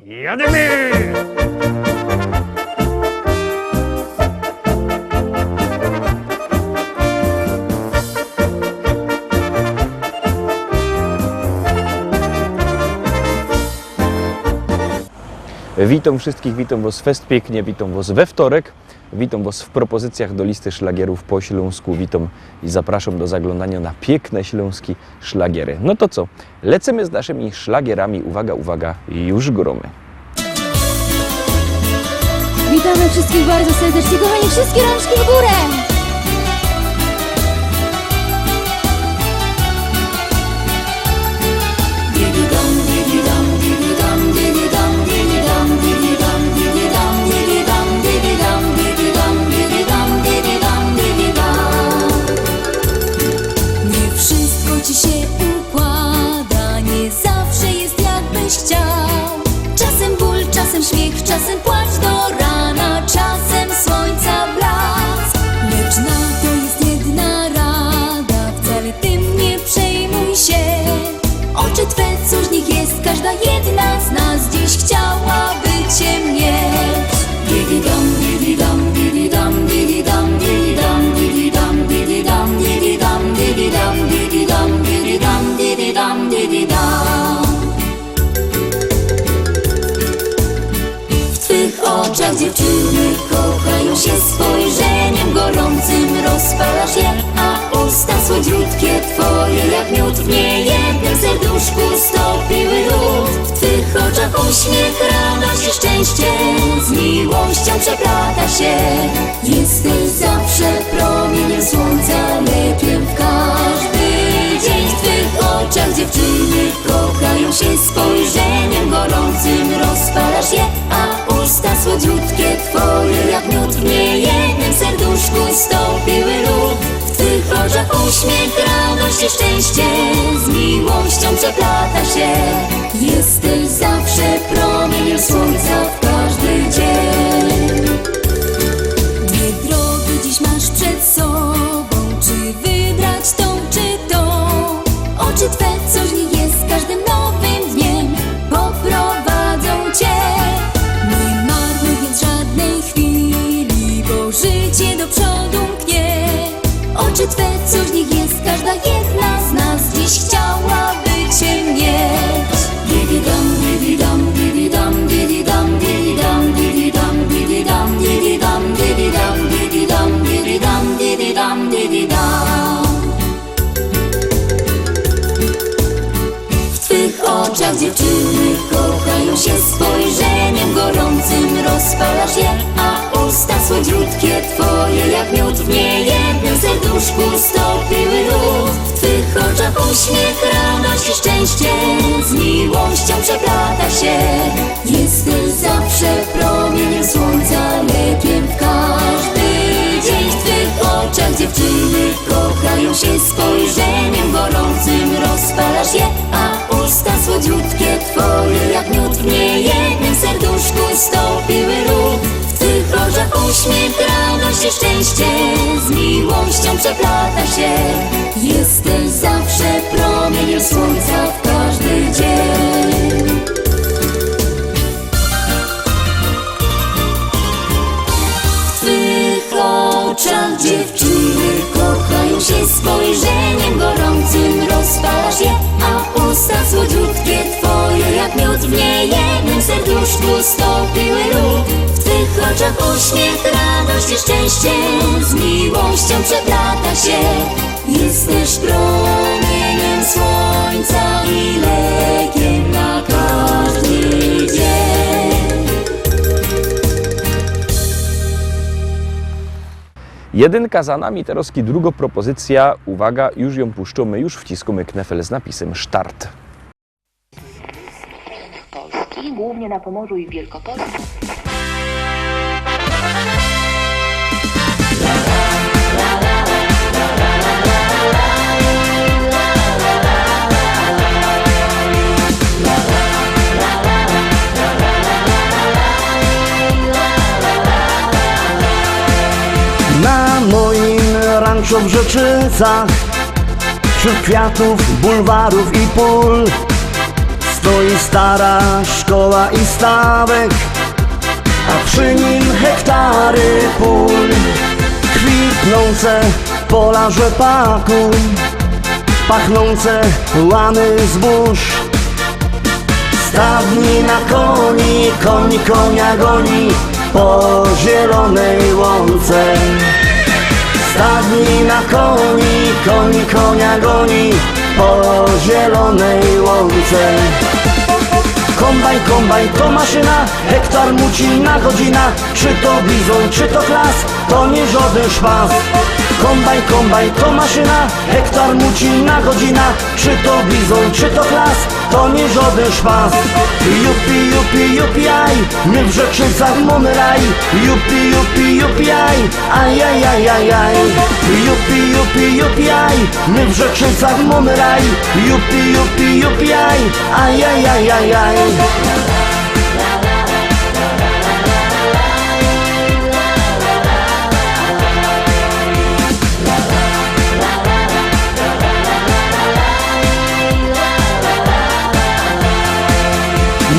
Jademy! Witam wszystkich, witam Was fest pięknie, witam Was we wtorek, witam Was w propozycjach do listy szlagierów po śląsku, witam i zapraszam do zaglądania na piękne śląskie szlagiery. No to co, lecimy z naszymi szlagierami, uwaga, uwaga, już gromy. Witamy wszystkich bardzo serdecznie, kochani, wszystkie rączki w górę! Nie wszystko ci się układa, nie zawsze jest jakbyś chciał. Czasem ból, czasem śmiech, czasem płacz do rana, czasem słońca blask. Lecz na to jest jedna rada, wcale tym nie przejmuj się. Oczy twe, cóż nich jest, każda jedna z nas dziś chciałaby cię mieć. Didi-dam, didi-dam, didi-dam, didi-dam, didi-dam, didi-dam, didi-dam, didi-dam, didi-dam, didi-dam, didi-dam, didi-dam, didi-dam. W twych oczach dziewczyny kochają się, spojrzeniem gorącym rozpalasz je, a usta słodziutkie twoje jak miód w niejednym serduszku stopiły lód. W twych oczach uśmiech, radość i szczęście z miłością przeplata się. Jesteś zawsze promieniem słońca, lekiem w każdy dzień. W twych oczach dziewczyny kochają się, spojrzeniem gorącym rozpalasz je, a usta słodziutkie twoje jak miód w niejednym serduszku stopiły lód. W twych oczach uśmiech, radość i szczęście z miłością przeplata się. Jesteś zawsze promieniem słońca w każdy dzień. Dwie drogi dziś masz przed sobą, czy wybrać tą, czy tą? Oczy twe, coś w nich jest, każdym nowym dniem poprowadzą cię. Nie marnuj więc żadnej chwili, bo życie do przodu mknie. Oczy twe, coś w nich jest, każda jedna z nas dziś chciałaby cię mieć. Didi-dam, didi-dam, didi-dam, didi-dam, didi-dam, didi-dam, didi-dam, didi-dam, didi-dam, didi-dam, didi-dam, didi-dam, didi-dam. W twych oczach dziewczyny kochają się, spojrzeniem gorącym rozpalasz je, a usta słodziutkie twoje jak miód w niejednym serduszku stopiły lód. W twych oczach uśmiech, radość i szczęście z miłością przeplata się. Jesteś zawsze promieniem słońca, lekiem w każdy dzień. W twych oczach dziewczyny kochają się, spojrzeniem gorącym rozpalasz je, a usta słodziutkie twoje jak miód w niejednym serduszku stopiły lód. W twych oczach uśmiech, radość i szczęście z miłością przeplata się. Jesteś zawsze promieniem słońca w każdy dzień. W twych oczach dziewczyny kochają się, spojrzeniem gorącym rozpalasz je, a usta słodziutkie twoje jak miód w niejednym serduszku stopiły lód. W twych oczach uśmiech, radość i szczęście z miłością przeplata się. Jesteś promieniem słońca i lekiem na każdy dzień. Jedynka za nami, teraz druga propozycja, uwaga, już ją puszczamy, już wciskamy knefel z napisem Start. Polski, głównie na Pomorzu i Wielkopolsce. Na moim ranczu w Rzeczycach, wśród kwiatów, bulwarów i pól, Stoi stara szkoła i stawek, a przy nim hektary pól. Kwitnące pola rzepaku, pachnące łany zbóż. Stadni na koni, koń konia goni po zielonej łące. Stadni na koni, koń konia goni po zielonej łące. Kombajn, kombajn to maszyna, hektar muci na godzina. Czy to bizon, czy to klas, to nie żaden szpas. Kombajn, kombajn to maszyna, hektar muci na godzina. Czy to bizon, czy to klas, to nie żaden szpas. Jupi, jupi, jupi, aj, my w Rzeczycach mamy raj. Jupi, jupi, jupi, aj, aj, aj, aj, aj, aj. Jupi, jupi, jupi, aj, my w Rzeczycach mamy raj. Jupi, jupi, jupi, aj, aj, aj, aj, aj, aj.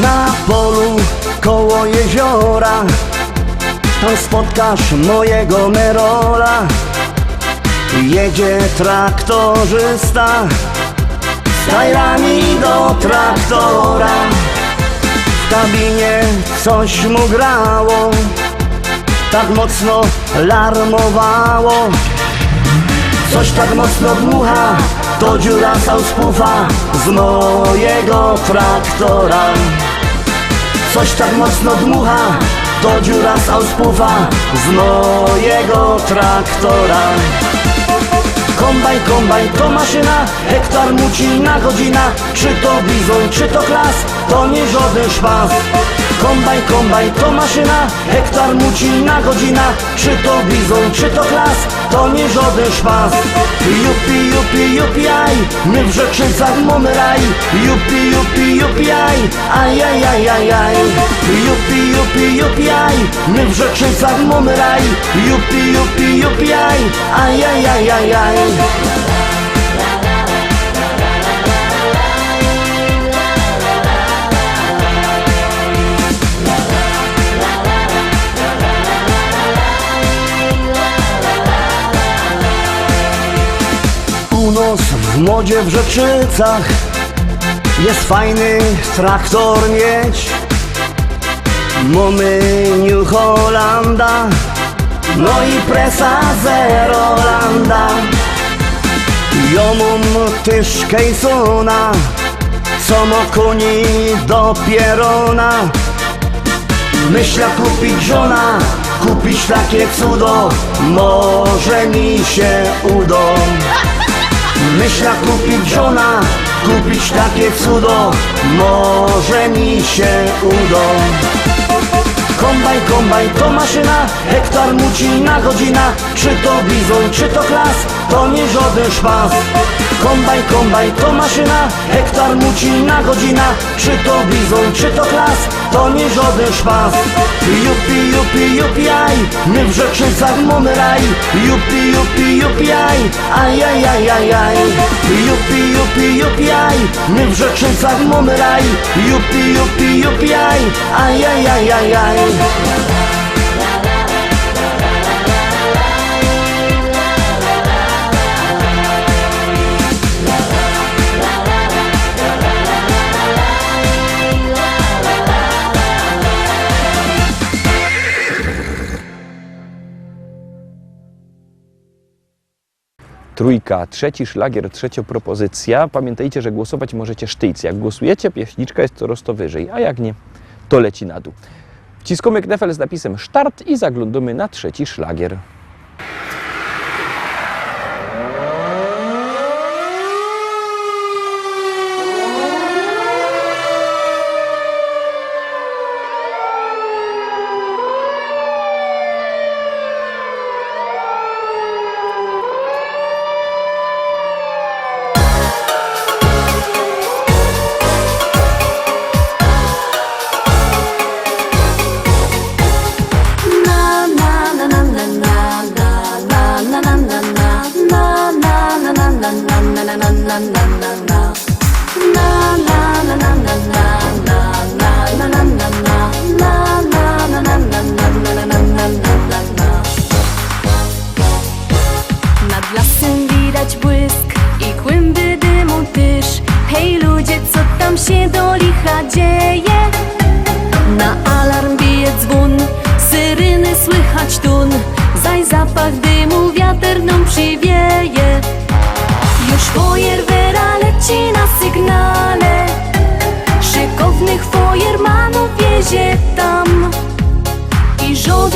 Na polu koło jeziora tam spotkasz mojego Merola. Jedzie traktorzysta z tajrami do traktora. W kabinie coś mu grało, tak mocno larmowało. Coś tak mocno dmucha, to dziura sauspufa z mojego traktora. Coś tak mocno dmucha, to dziura sauspufa z mojego traktora. Kombajn, kombajn to maszyna, hektar muci na godzina. Czy to bizon, czy to klas, to nie żaden szpas. Kombajn, kombajn to maszyna, hektar muci na godzina. Czy to bizon, czy to klas, to nie żaden szpas. Jupi, jupi, jupi, aj, my w Rzeczycach mamy raj. Jupi, jupi, jupi, aj, aj, aj, aj, aj, aj. Jupi, jupi, jupi, aj, my w Rzeczycach mamy raj. Jupi, jupi, jupi, aj, aj, aj, aj, aj, aj. Północ w modzie w Rzeczycach, jest fajny traktor mieć. Mamy New Hollanda, no i presa Zerolanda. Ja mam też Kejsona, co ma koni do pierona. Myślę kupić żona, kupić takie cudo, może mi się uda. Myślę kupić żona, kupić takie cudo, może mi się uda. Kombajn, kombajn to maszyna, hektar muci na godzina. Czy to bizon, czy to klas, to nie żaden szpas. Kombajn, kombajn to maszyna, hektar muci na godzina. Czy to bizon, czy to klas, to nie żaden szpas. Jupi, jupi, jupi, aj, my w Rzeczycach mamy raj. Jupi, jupi, jupi, aj, aj, aj, aj, aj, aj. Jupi, jupi, jupi, aj, my w Rzeczycach mamy raj. Jupi, jupi, jupi, aj, aj, aj, aj, aj, aj. Trójka, trzeci szlagier, trzecia propozycja. Pamiętajcie, że głosować możecie sztyc. Jak głosujecie, pieśniczka jest coraz to wyżej, a jak nie, to leci na dół. Wciskamy knefel z napisem start i zaglądamy na trzeci szlagier. Na, na, na, na, na, na.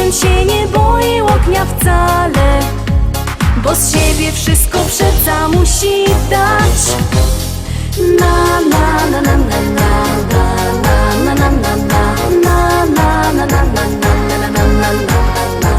Ogień się nie boi ognia wcale, bo z siebie wszystko przeca musi dać. Na na na na na na na na na na na na na na na na na na na na.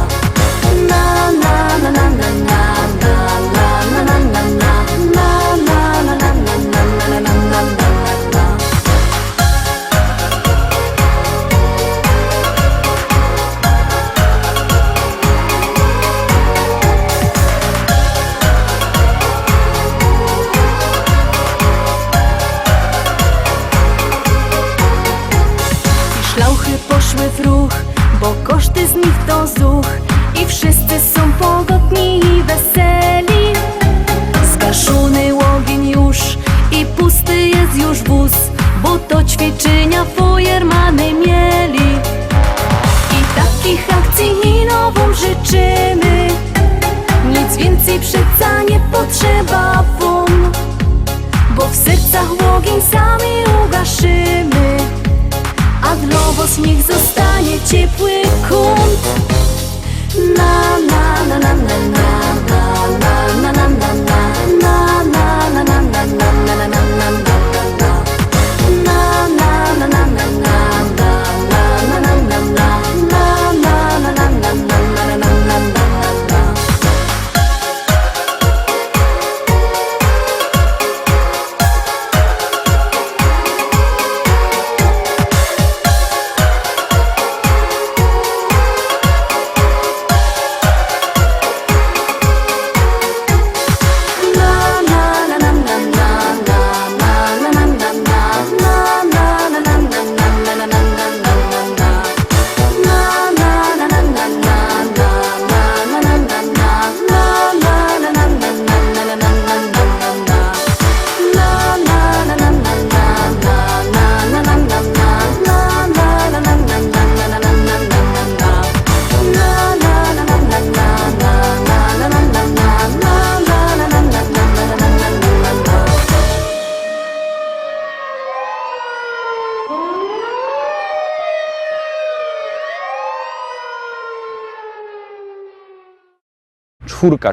Szlauchy poszły w ruch, bo koszty z nich to zuch i wszyscy są pogodni i weseli. Zgaszony ogień już i pusty jest już wóz, bo to ćwiczenia fojermany mieli. I takich akcji i nową życzymy, nic więcej przeca nie potrzeba wam, bo w sercach ogień sami ugaszymy, a dla was niech zostanie ciepły kąt. Na na na na na na na na na na na na na na na na na na na na.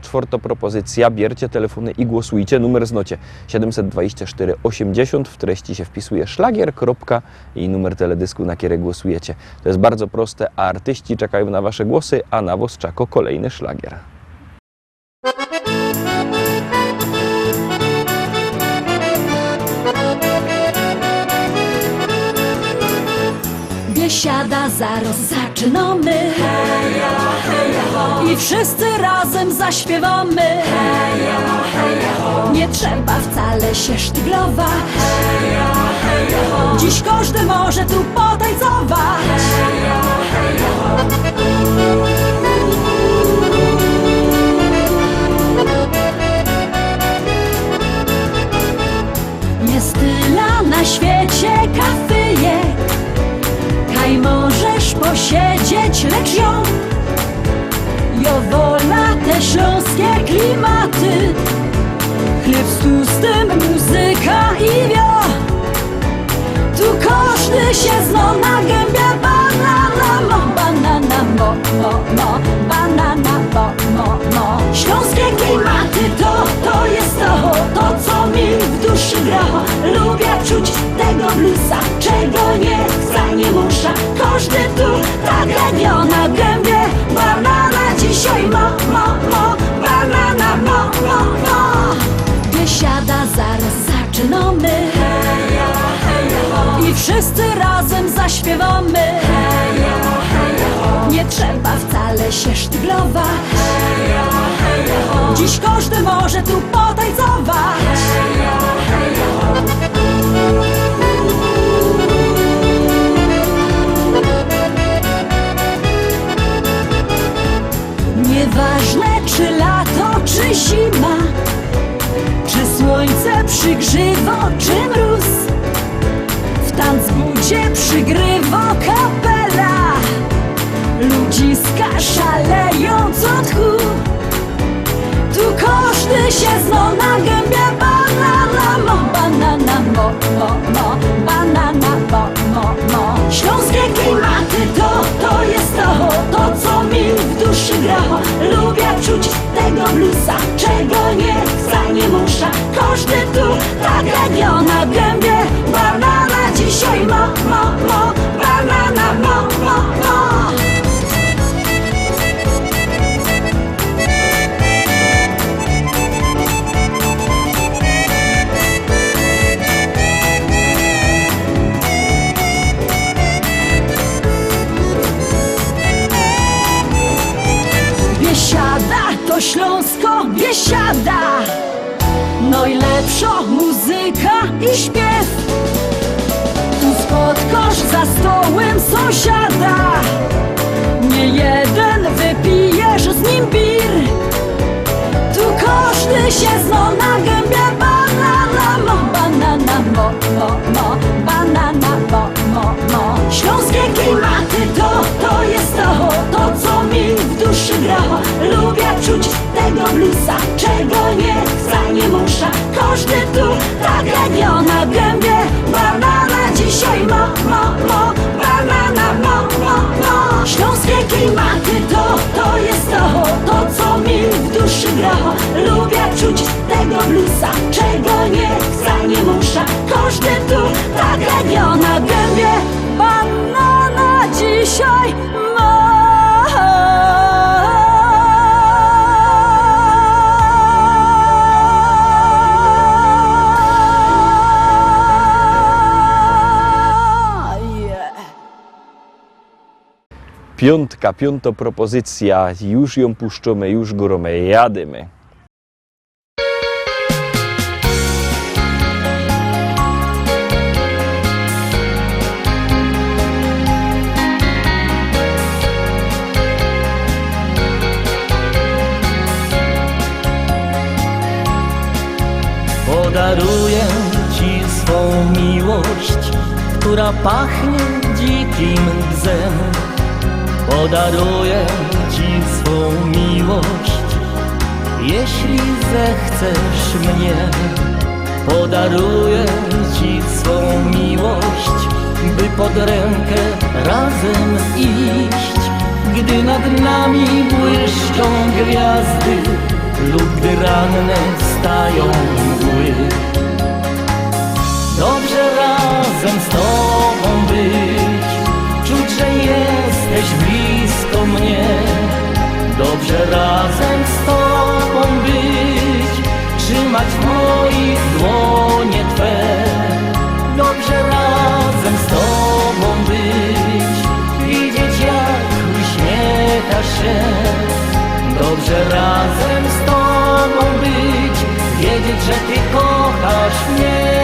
Czwarta propozycja. Bierzcie telefony i głosujcie. Numer znocie 724 80. W treści się wpisuje szlagier, kropka i numer teledysku, na który głosujecie. To jest bardzo proste, a artyści czekają na wasze głosy, a na was czeka kolejny szlagier. Biesiada, zaraz zaczynamy. Heja, heja, ho. I wszyscy razem zaśpiewamy. Heja, heja, ho. Nie trzeba wcale się sztyglować. Heja, heja, ho. Dziś każdy może tu potańcować. Heja, heja, ho. Jest tyle na świecie kafyjek, kaj możesz posiedzieć, lecz ją wola te śląskie klimaty. Chleb z tłustym, muzyka i wio. Tu każdy się zna na gębie. Banana mo, banana mo, mo, mo. Banana mo, mo, mo. Śląskie klimaty to jest to co mi w duszy gra. Lubię czuć tego bluesa, czego nie chcę, nie muszę. Każdy tu tak jak na gębie. Banana dzisiaj mo, mo, mo. Banana mo, mo, mo. Biesiada, zaraz zaczynamy. Heja, heja, ho. I wszyscy razem zaśpiewamy. Heja, heja, ho. Nie trzeba wcale się sztyglować. Heja, heja, ho. Dziś każdy może tu potańcować. Heja, heja, ho. Nieważne czy lato, czy zima, czy słońce przygrzywo, czy mróz, w tanzbudzie przygrywo kapela. Ludziska szaleją co tchu. Tu każdy się zna na gębie. Banana mo, banana mo, mo, mo. Banana mo, mo, mo. Śląskie klimaty to jest to co mi biesiada, to Śląsko biesiada. Najlepsza muzyka i śpiew. Tu spotkasz za stołem sąsiada. Nie jeden wypijesz z nim bir. Tu każdy się zna na gębie banana mo, banana mo, banana mo. Śląskie klimaty to jest to co mi w duszy gra. Lubię czuć tego bluesa, czego nie chcę, nie muszę. Każdy tu tak jak ja na gębie banana dzisiaj mo, banana mo. Śląskie klimaty to jest to co mi w duszy gra. Lubię czuć tego bluesa, czego nie chcę, nie muszę. Każdy tu tak jak ja na gębie banana dzisiaj ma. Piąta propozycja, już ją puszczamy, już góramy, jadymy. Podaruję Ci swą miłość, która pachnie dzikim bzem. Podaruję Ci swą miłość, jeśli zechcesz mnie. Podaruję Ci swą miłość, by pod rękę razem iść. Gdy nad nami błyszczą gwiazdy lub gdy ranne wstają mgły. Dobrze razem z Tobą być, czuć, że jesteś blisko mnie. Dobrze razem z Tobą być, trzymać w moich dłonie Twe. Dobrze razem z Tobą być, widzieć jak uśmiechasz się. Dobrze razem z Tobą być, wiedzieć, że Ty kochasz mnie.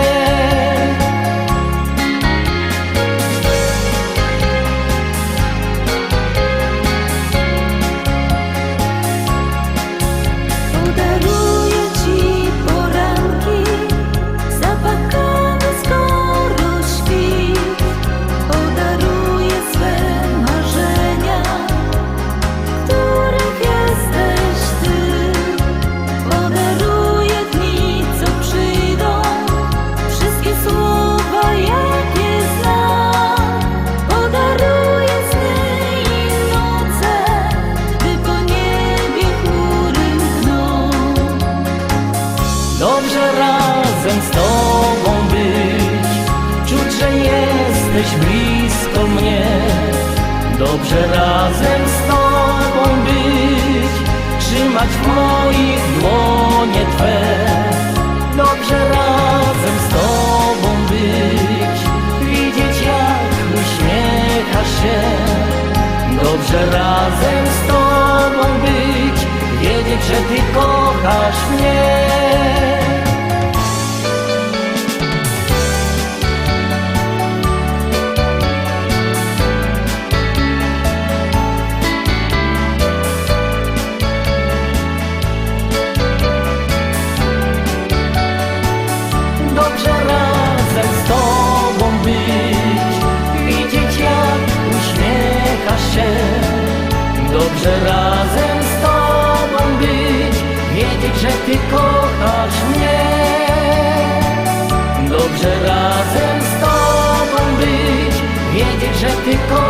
Podaruję Ci poranki, zapakany skoro świt. Podaruję swe marzenia, których jesteś Ty. Podaruję dni, co przyjdą, wszystkie słowa, jakie znam. Podaruję sny i noce, gdy po niebie chmury mkną. Dobrze razem z Tobą być, czuć, że jesteś blisko mnie. Dobrze razem z Tobą być, trzymać w moich dłonie Twe. Dobrze razem z Tobą być, widzieć jak uśmiechasz się. Dobrze razem z Tobą być, wiedzieć, że Ty kochasz mnie. Dobrze razem z Tobą być, widzieć jak uśmiechasz się. Dobrze razem z Tobą być, wiedzieć, że Ty kochasz mnie. Dobrze razem z Tobą być, wiedzieć, że Ty kochasz mnie.